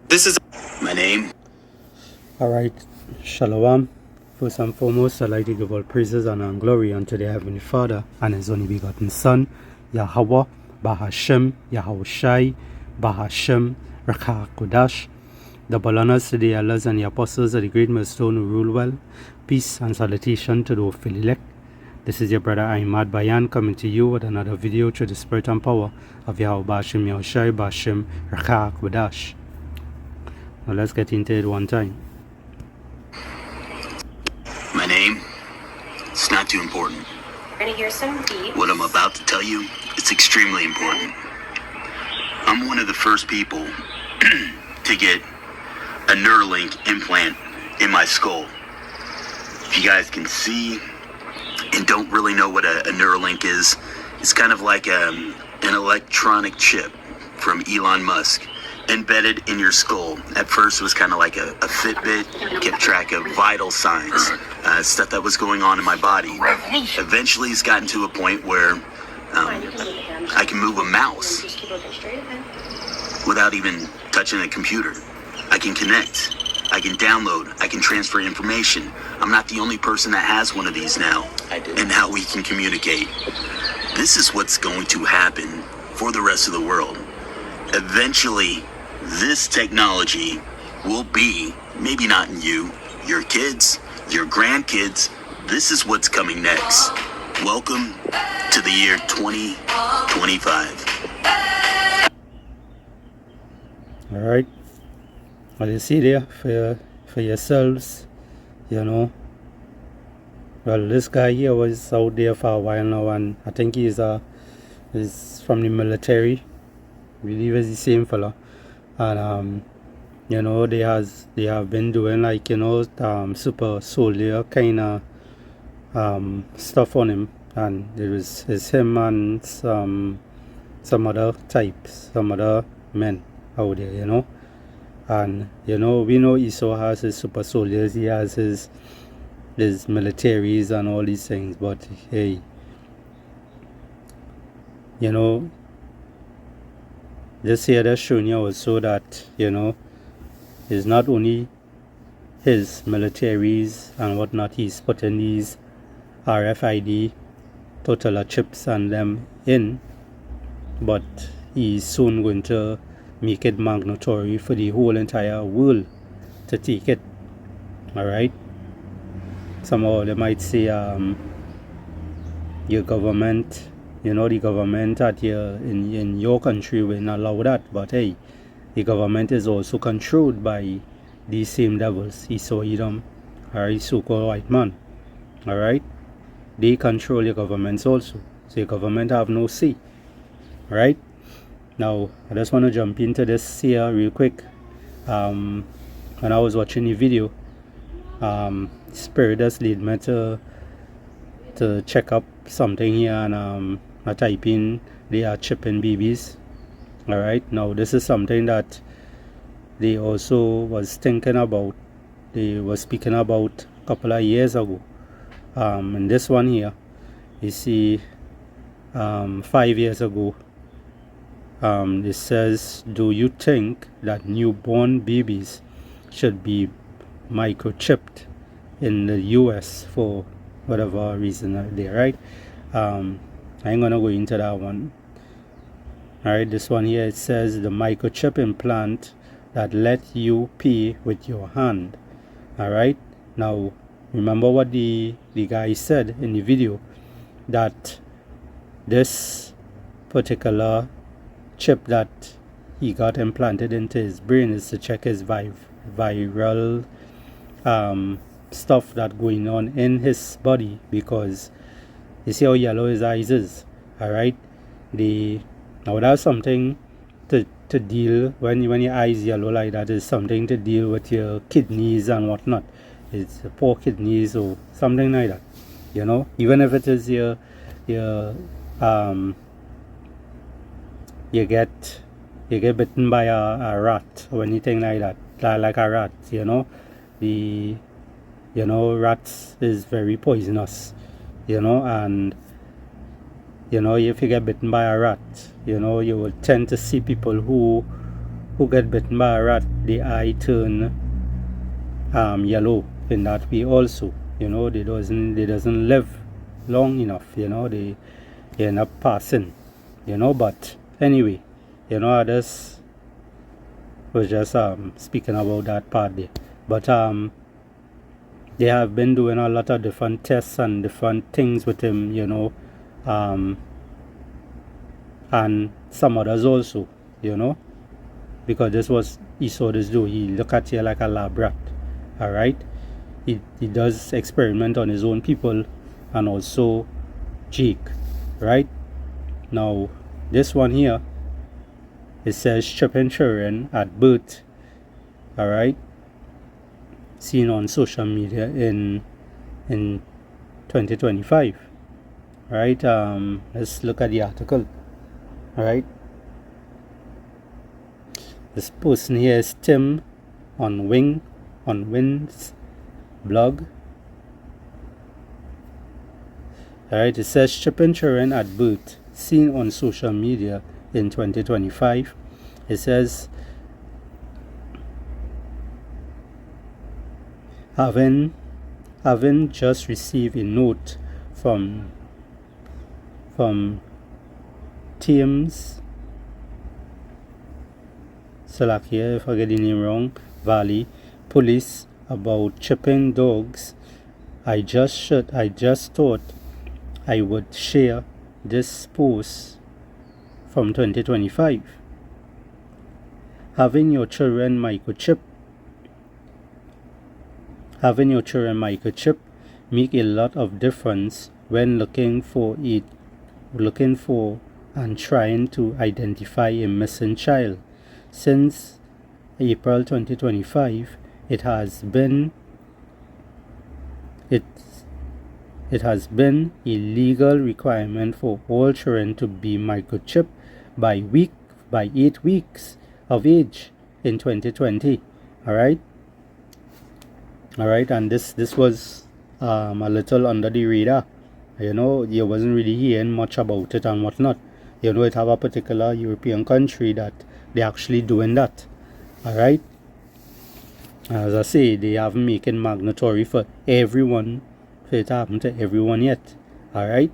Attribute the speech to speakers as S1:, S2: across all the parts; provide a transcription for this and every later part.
S1: This is my name.
S2: Alright, Shalom. First and foremost, I'd like to give all praises and glory unto the Heavenly Father and His only begotten Son, Yahweh, Bahashem, Yahushai, Bahashem, Rakha Kodash. Double honors to the elders and the apostles of the great millstone who rule well. Peace and salutation to the hopeful elect. This is your brother Ahmad Bayan coming to you with another video through the spirit and power of Yahweh Bahashem, Yahushai, Bahashem, Rakha Kodash. Now let's get into it one time.
S1: My name. It's not too important.
S3: We're gonna hear some beats.
S1: What I'm about to tell you, it's extremely important. I'm one of the first people to get a Neuralink implant in my skull. If you guys can see and don't really know what a Neuralink is, it's kind of like an electronic chip from Elon Musk embedded in your skull. At first it was kind of like a Fitbit, kept track of vital signs, stuff that was going on in my body. Eventually it's gotten to a point where I can move a mouse without even touching a computer. I can connect, I can download, I can transfer information. I'm not the only person that has one of these now. And how we can communicate. This is what's going to happen for the rest of the world. Eventually, this technology will be, maybe not in you, your kids, your grandkids. This is what's coming next. Welcome to the year 2025.
S2: All right. Well, you see there for yourselves, you know. Well, this guy here was out there for a while now, and I think he's from the military. I believe it's the same fella, and you know, they have been doing like, you know, super soldier kind of stuff on him, and it's him and some other types, some other men out there, you know. And you know, we know Esau has his super soldiers, he has his militaries and all these things, but hey, you know, this here they're showing you also that, you know, it's not only his militaries and whatnot, he's putting these RFID total chips and them in, but he's soon going to make it mandatory for the whole entire world to take it. Alright, somehow they might say your government, you know, the government at in your country will not allow that, but hey, the government is also controlled by these same devils, Esau, Edom, or so-called white man. Alright, they control your governments also, so your government have no say. Right now, I just want to jump into this here real quick. When I was watching the video, Spirit just lead me to check up something here, and I type in they are chipping babies. Alright, now this is something that they also was thinking about, they were speaking about a couple of years ago. And this one here, you see, 5 years ago, it says, do you think that newborn babies should be microchipped in the US for whatever reason there, right? I ain't gonna go into that one. Alright, this one here, it says the microchip implant that let you pay with your hand. Alright, now remember what the guy said in the video, that this particular chip that he got implanted into his brain is to check his viral stuff that going on in his body, because you see how yellow his eyes is. Alright, now that's something to deal when your eyes yellow like that, is something to deal with your kidneys and whatnot. It's poor kidneys or something like that, you know. Even if it is your you get bitten by a rat or anything like that, like a rat, you know. Rats is very poisonous, you know, and you know, if you get bitten by a rat, you know, you will tend to see people who who get bitten by a rat, the eye turn yellow in that way also. You know, they doesn't live long enough. You know, they end up passing. You know, but anyway, you know, others was just speaking about that part there. But they have been doing a lot of different tests and different things with him, you know, and some others also, you know, because this was, he saw this do, he look at you like a lab rat. Alright, he does experiment on his own people and also Jake. Right now, this one here, it says chipping children at birth. Alright, seen on social media in 2025. Right, let's look at the article. Alright, this person here is Tim on Wind's blog. Alright, it says chipping children at birth seen on social media in 2025. It says having just received a note from Thames Salakia, if I get the name wrong, Valley Police about chipping dogs. I just thought I would share this post from 2025. Having your children microchip make a lot of difference when looking for and trying to identify a missing child. Since April 2025, it has been a legal requirement for all children to be microchipped by 8 weeks of age in 2020. Alright, and this was a little under the radar. You know, you wasn't really hearing much about it and whatnot. You know, it have a particular European country that they're actually doing that. Alright, as I say, they haven't made it mandatory for everyone, for it to happen to everyone yet. Alright,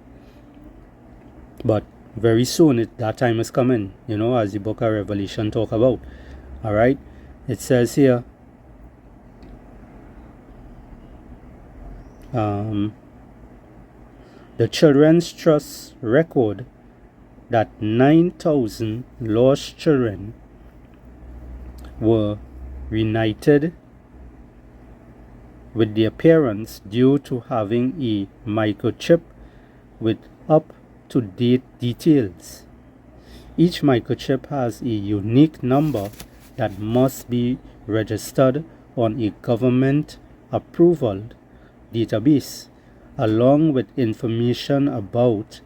S2: but very soon that time is coming, you know, as the book of Revelation talk about. Alright, it says here the Children's Trust record that 9,000 lost children were reunited with their parents due to having a microchip with up-to-date details. Each microchip has a unique number that must be registered on a government-approved database, along with information about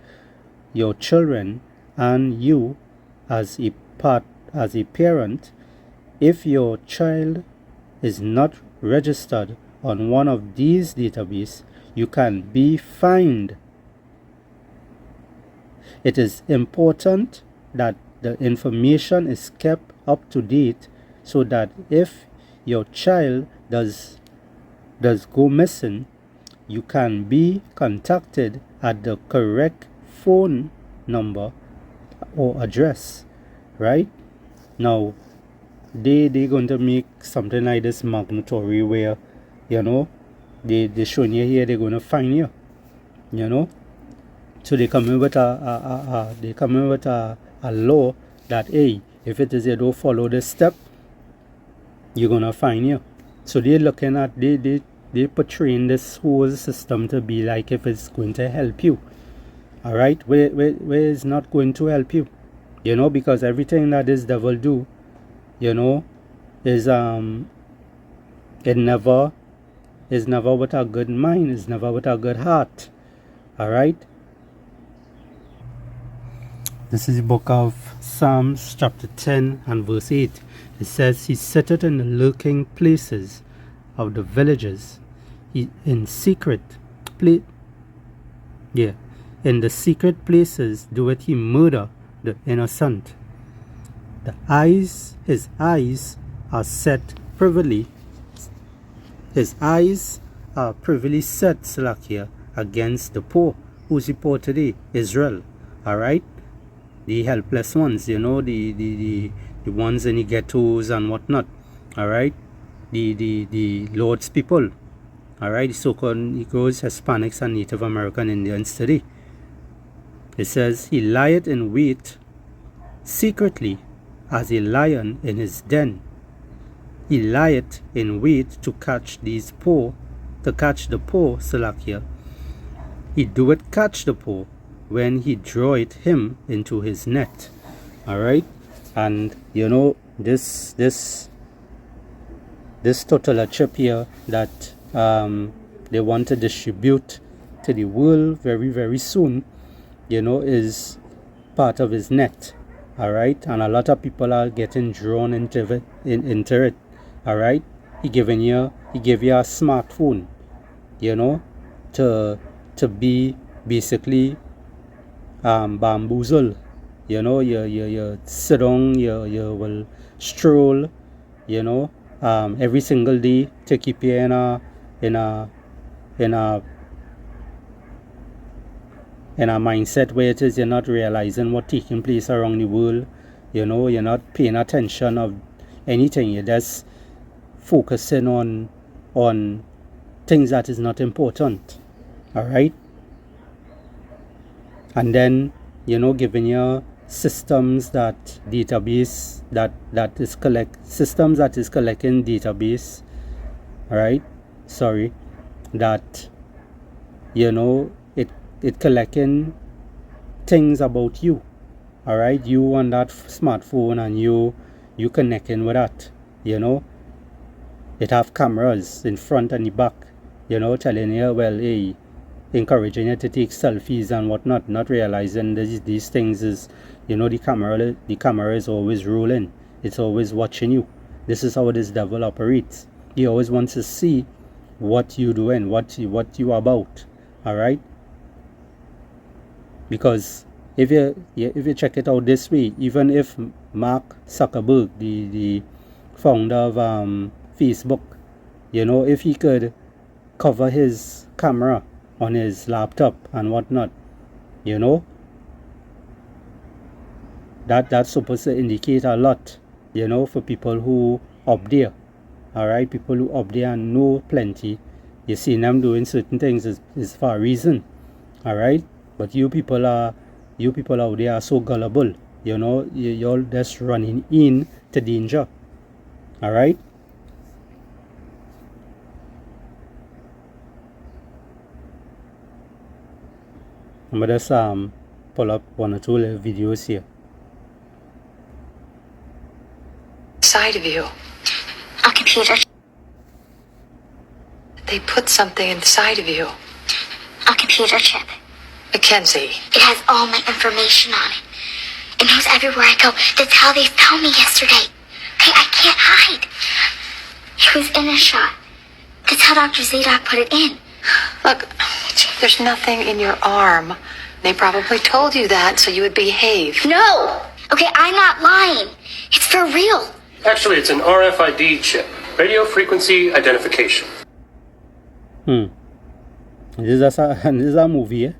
S2: your children and you as a parent. If your child is not registered on one of these databases, you can be fined. It is important that the information is kept up to date so that if your child does go missing, you can be contacted at the correct phone number or address. Right now, they're going to make something like this mandatory, where, you know, they showing you here they're going to fine you, you know. So they come in with a law that, hey, if it is you don't follow this step, you're gonna fine you. So they're looking at they portraying this whole system to be like if it's going to help you. Alright, where is not going to help you, you know, because everything that this devil do, you know, is it never with a good mind, it's never with a good heart. Alright, this is the book of Psalms chapter 10 and verse 8. It says, he sitteth in the lurking places of the villages, in the secret places doeth he murder the innocent. his eyes are set privily. His eyes are privily set, Salakia, against the poor. Who's the poor today? Israel. Alright? The helpless ones, you know, the ones in the ghettos and whatnot. Alright? The Lord's people. Alright? The so-called Negroes, Hispanics, and Native American Indians today. It says, he lieth in wait secretly as a lion in his den. He lieth in wait to catch these poor, to catch the poor, Salakia. He doeth catch the poor when he draweth him into his net. Alright? And you know, this total chip here that they want to distribute to the world very, very soon, you know, is part of his net. Alright? And a lot of people are getting drawn into it. Alright? He gave you a smartphone, you know, to be basically bamboozled. You know, you sit down, you will stroll, you know, every single day to keep you in a mindset where it is you're not realizing what's taking place around the world. You know, you're not paying attention of anything. You're just focusing on things that is not important. Alright? And then, you know, giving you systems that database that is collecting database, right? Sorry, that, you know, it collecting things about you. Alright, you on that smartphone, and you connecting with that, you know. It have cameras in front and the back, you know, telling you, well, hey, encouraging you to take selfies and whatnot, not realizing these things is, you know, the camera is always rolling. It's always watching you. This is how this devil operates. He always wants to see what you doing, what you about. Alright? Because if you check it out this way, even if Mark Zuckerberg, the founder of Facebook, you know, if he could cover his camera on his laptop and whatnot, you know, that's supposed to indicate a lot, you know, for people who up there. Alright, people who up there and know plenty. You see them doing certain things is for a reason. Alright? But you people out there are so gullible, you know, you're just running into danger. Alright? I'm gonna just pull up one or two little videos here.
S4: Side of you.
S5: A computer.
S4: They put something inside of you.
S5: A computer chip.
S4: Mackenzie.
S5: It has all my information on it. It knows everywhere I go. That's how they found me yesterday. Okay, I can't hide. It was in a shot. That's how Dr. Zadok put it in.
S4: Look, there's nothing in your arm. They probably told you that so you would behave.
S5: No! Okay, I'm not lying. It's for real.
S6: Actually, it's an RFID chip, radio frequency identification.
S2: This is a movie, eh?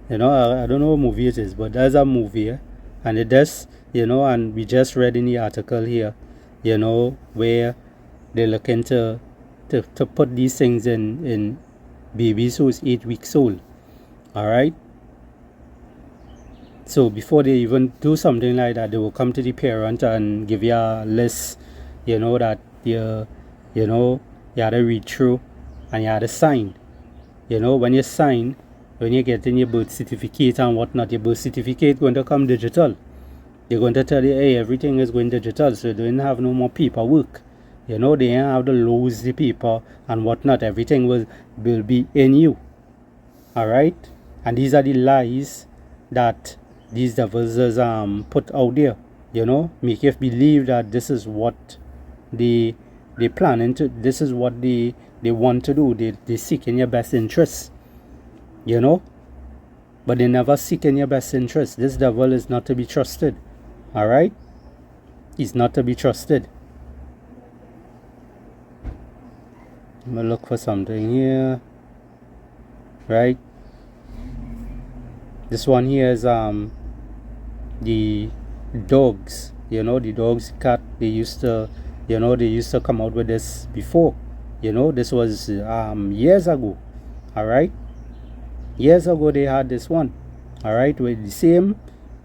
S2: You know, I don't know what movie it is, but there's a movie, eh? And it does, you know, and we just read in the article here, you know, where they're looking to put these things in babies who's 8 weeks old. Alright? So before they even do something like that, they will come to the parent and give you a list, you know, that you had to read through and you had to sign. You know, when you sign, when you get in your birth certificate and whatnot, your birth certificate going to come digital. They're going to tell you, hey, everything is going digital, so you don't have no more paperwork. You know, they don't have to lose the paper and whatnot. Everything will be in you. Alright? And these are the lies that these devils is put out there. You know, make you believe that this is what they planning to, this is what they want to do. They seek in your best interest. You know? But they never seek in your best interest. This devil is not to be trusted. Alright? He's not to be trusted. I'm gonna look for something here. Right? This one here is the dogs. You know, the dogs, cat, they used to come out with this before. You know, this was years ago. Alright? Years ago they had this one. Alright, with the same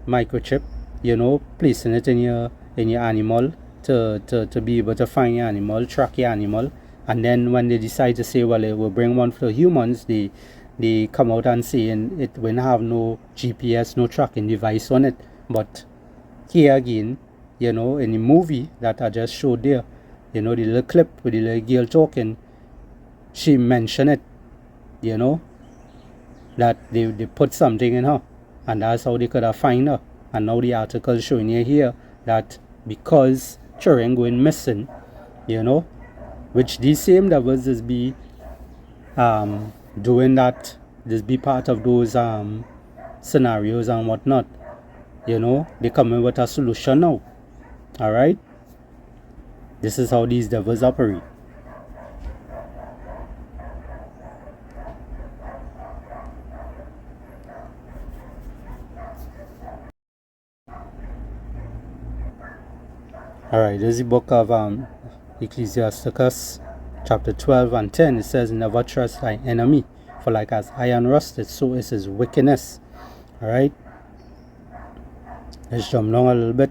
S2: microchip, you know, placing it in your animal to be able to find your animal, track your animal. And then when they decide to say, well, it will bring one for humans, they come out and saying it will have no GPS, no tracking device on it. But here again, you know, in the movie that I just showed there, you know, the little clip with the little girl talking, she mentioned it, you know, that they put something in her, and that's how they could have find her. And now the article showing you here that because children going missing, you know, which these same devils is be doing that, this be part of those scenarios and whatnot, you know, they come in with a solution now. Alright, this is how these devils operate. Alright, this is the book of Ecclesiasticus chapter 12 and 10. It says, never trust thy enemy, for like as iron rusted, so is his wickedness. Alright, let's jump down a little bit.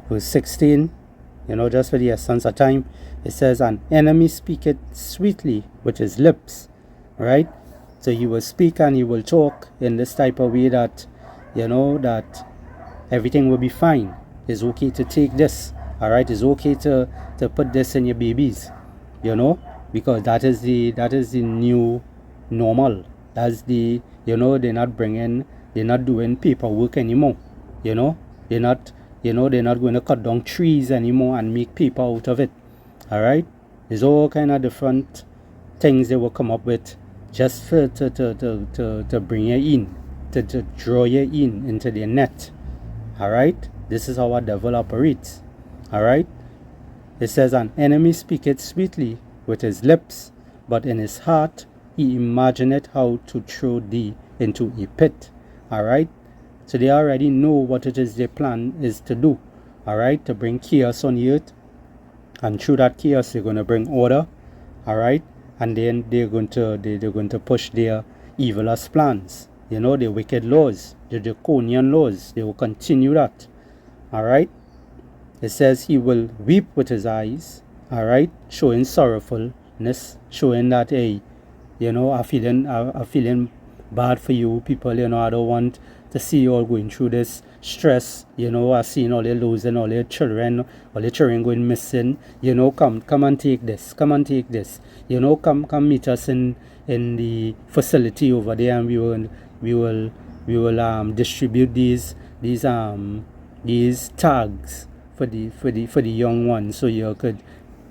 S2: Verse 16, you know, just for the essence of time, it says, an enemy speaketh sweetly with his lips. Right? So he will speak and he will talk in this type of way that, you know, that everything will be fine. It's okay to take this. Alright, it's okay to put this in your babies, you know, because that is the new normal. That's the, you know, they're not doing paperwork anymore. You know, they're not going to cut down trees anymore and make paper out of it. Alright? There's all kind of different things they will come up with just for to bring you in, to draw you in into their net. Alright? This is how a devil operates. Alright? It says, an enemy speaketh sweetly with his lips, but in his heart he imagineth how to throw thee into a pit. Alright? So they already know what it is their plan is to do. Alright? To bring chaos on the earth. And through that chaos they're going to bring order. Alright? And then they're going to push their evilest plans. You know, the wicked laws, the draconian laws. They will continue that. Alright? It says he will weep with his eyes. Alright? Showing sorrowfulness. Showing that, hey, you know, I'm feeling bad for you people. You know, I don't want to see you all going through this stress. You know, I've seen all your losing all your children going missing. You know, come and take this. Come and take this. You know, come meet us in the facility over there, and we will distribute these tags for the young ones, so you could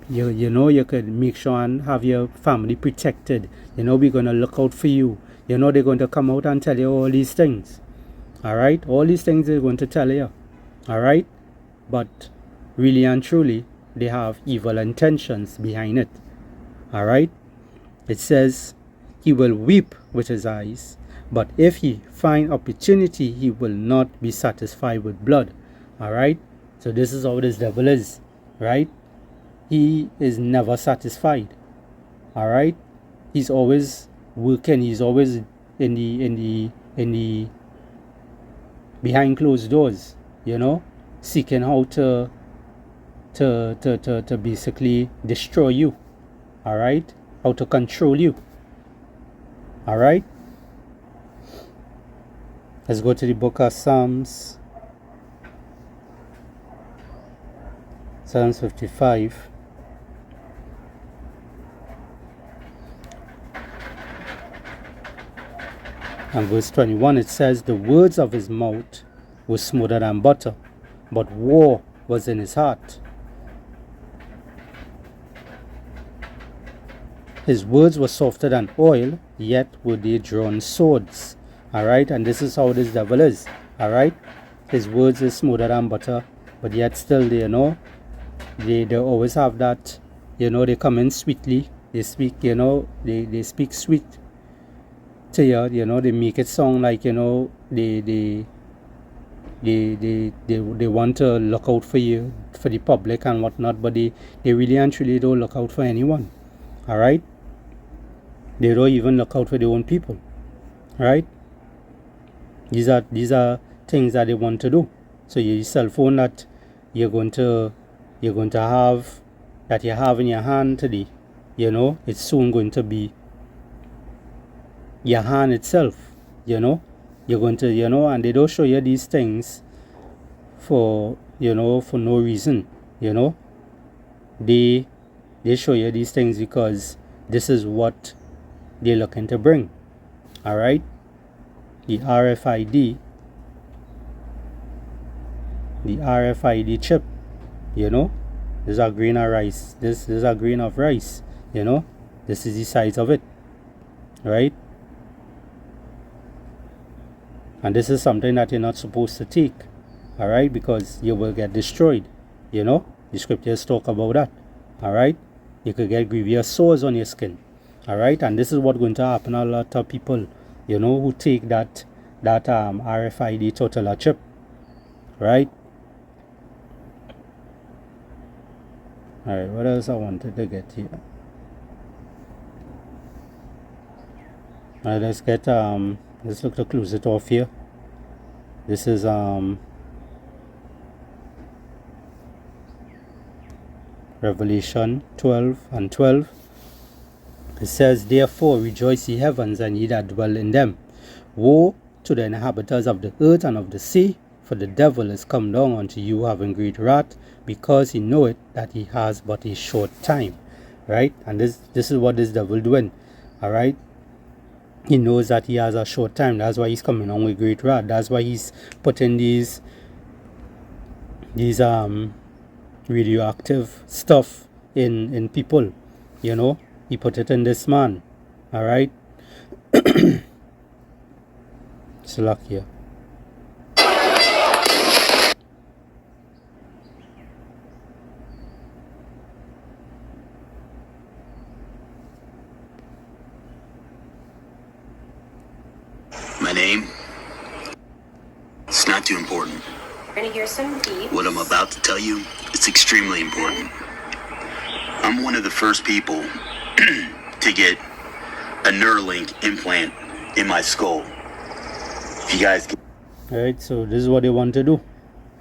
S2: make sure and have your family protected. You know, we're gonna look out for you. You know, they're going to come out and tell you all these things. Alright? All these things they're going to tell you. Alright? But really and truly, they have evil intentions behind it. Alright? It says, he will weep with his eyes, but if he find opportunity, he will not be satisfied with blood. Alright? So this is how this devil is. Right? He is never satisfied. Alright? He's always working. He's always in the behind closed doors, you know, seeking how to basically destroy you. Alright? How to control you. Alright? Let's go to the book of Psalms 55. And verse 21, it says, the words of his mouth were smoother than butter, but war was in his heart. His words were softer than oil, yet were they drawn swords. All right, and this is how this devil is. All right, his words is smoother than butter, but yet still, they always have that, they come in sweetly. They speak, they speak sweet to you. They make it sound like, they want to look out for you, for the public and whatnot, but they really and truly don't look out for anyone. All right, they don't even look out for their own people. All right, these are things that they want to do. So your cell phone that you're going to have, that you have in your hand today, it's soon going to be your hand itself. You're going to, and they don't show you these things for for no reason. They show you these things because this is what they're looking to bring. All right, the RFID chip, this is a grain of rice. This is a grain of rice. This is the size of it, right? And this is something that you're not supposed to take, all right, because you will get destroyed. The scriptures talk about that. All right, you could get grievous sores on your skin. All right, and this is what's going to happen to a lot of people, who take that RFID total chip, right? All right, what else I wanted to get here? All right, let's get let's look to close it off here. This is Revelation 12:12. It says, "Therefore rejoice ye heavens, and ye that dwell in them. Woe to the inhabitants of the earth and of the sea, for the devil is come down unto you having great wrath, because he knoweth that he has but a short time." Right? And this is what this devil doing. All right? He knows that he has a short time. That's why he's coming on with great wrath. That's why he's putting these radioactive stuff in people. He put it in this man. All right. It's luck here.
S1: My name? It's not too important.
S3: We're gonna hear some beats.
S1: What I'm about to tell you, it's extremely important. I'm one of the first people to get a Neuralink implant in my skull. If you guys can...
S2: Alright, so this is what they want to do.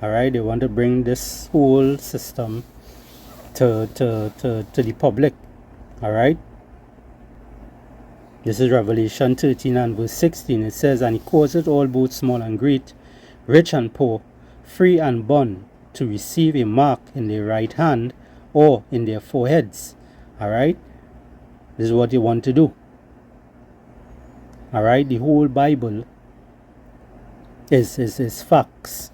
S2: Alright, they want to bring this whole system to the public. Alright. This is Revelation 13 and verse 16. It says, "And he causeth all, both small and great, rich and poor, free and bond, to receive a mark in their right hand or in their foreheads." Alright? This is what you want to do. Alright? The whole Bible is facts.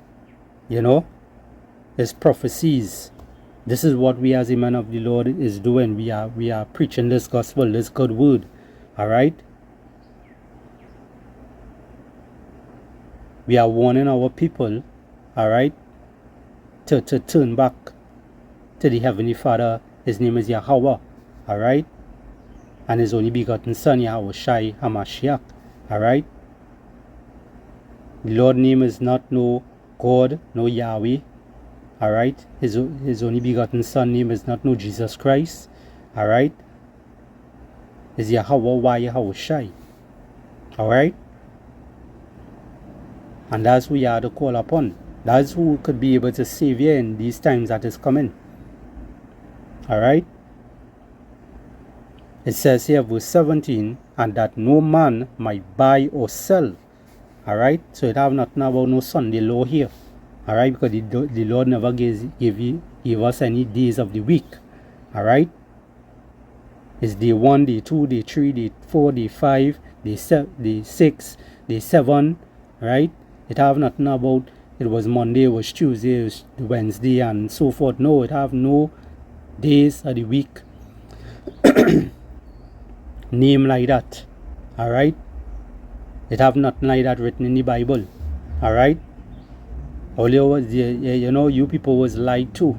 S2: It's prophecies. This is what we as a man of the Lord is doing. We are preaching this gospel, this good word. Alright? We are warning our people, alright, to turn back to the Heavenly Father. His name is Yahweh, alright? And his only begotten Son, Yahushai HaMashiach, alright? The Lord's name is not no God, no Yahweh, alright? His only begotten Son name is not no Jesus Christ, alright? Is Yahweh Yahushai, alright? And that's who you are to call upon. That's who could be able to save you in these times that is coming. Alright? It says here, verse 17, "And that no man might buy or sell." Alright? So it have nothing about no Sunday law here. Alright? Because the Lord never gave us any days of the week. Alright? It's day 1, day 2, day 3, day 4, day 5, day 6, day 7. Right? It have nothing about it was Monday, it was Tuesday, it was Wednesday, and so forth. No, it have no days of the week name like that. Alright? It have nothing like that written in the Bible. Alright? All you people was lied to.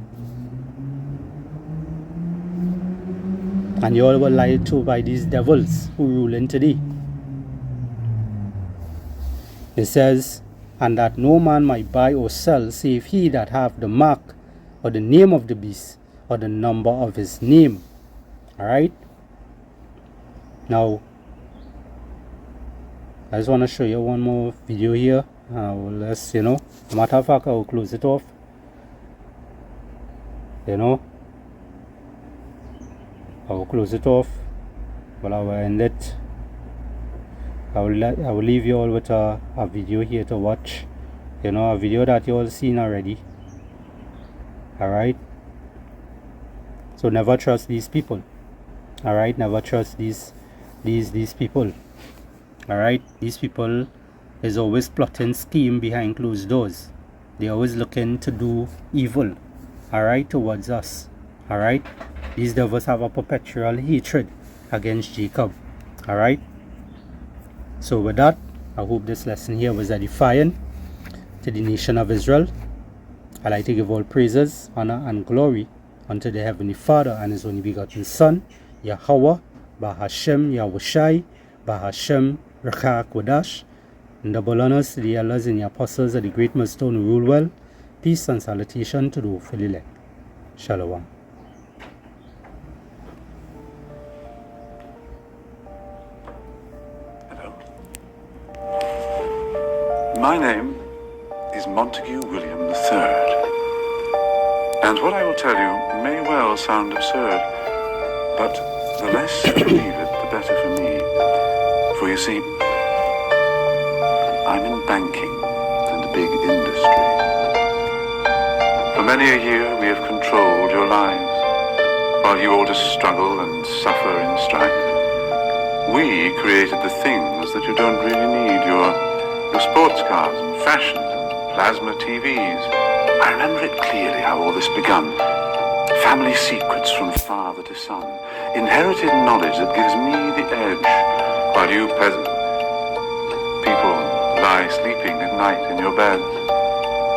S2: And you all were lied to by these devils who ruling today. It says, and that no man might buy or sell, save he that have the mark or the name of the beast or the number of his name. Alright? Now, I just want to show you one more video here. Let's, matter of fact, I will close it off. I will close it off, but I will end it. I will leave you all with a video here to watch. A video that you all seen already. Alright? So never trust these people. Alright? Never trust these people. Alright? These people is always plotting scheme behind closed doors. They're always looking to do evil. Alright? Towards us. Alright? These devils have a perpetual hatred against Jacob. Alright? So with that, I hope this lesson here was edifying to the nation of Israel. I like to give all praises, honor, and glory unto the Heavenly Father and His only begotten Son, Yahweh, Bahashem Yahushai, Bahashem Rakha Kodash. And double honors to the elders and the apostles of the great millstone who rule well. Peace and salutation to the hopefully elect. Shalom.
S7: My name is Montague William III, and what I will tell you may well sound absurd, but the less you believe it, the better for me. For you see, I'm in banking and big industry. For many a year we have controlled your lives, while you all just struggle and suffer in strife. We created the things that you don't really need, your sports cars and fashions and plasma TVs. I remember it clearly how all this begun. Family secrets from father to son. Inherited knowledge that gives me the edge, while you peasant people lie sleeping at night in your beds.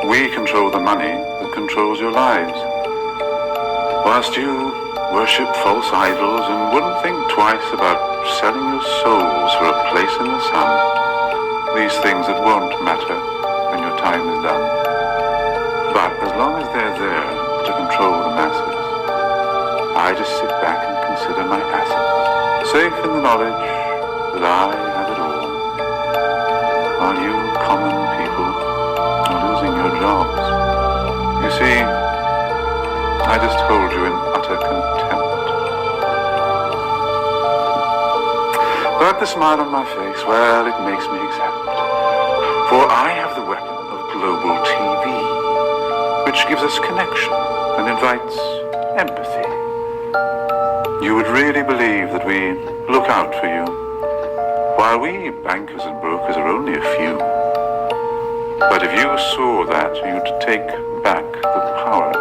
S7: We control the money that controls your lives, whilst you worship false idols and wouldn't think twice about selling your souls for a place in the sun. These things that won't matter when your time is done. But as long as they're there to control the masses, I just sit back and consider my assets, safe in the knowledge that I have it all, while you common people are losing your jobs. You see, I just hold you in utter contempt. But the smile on my face, well, it makes me accept. For I have the weapon of global TV, which gives us connection and invites empathy. You would really believe that we look out for you, while we bankers and brokers are only a few. But if you saw that, you'd take back the power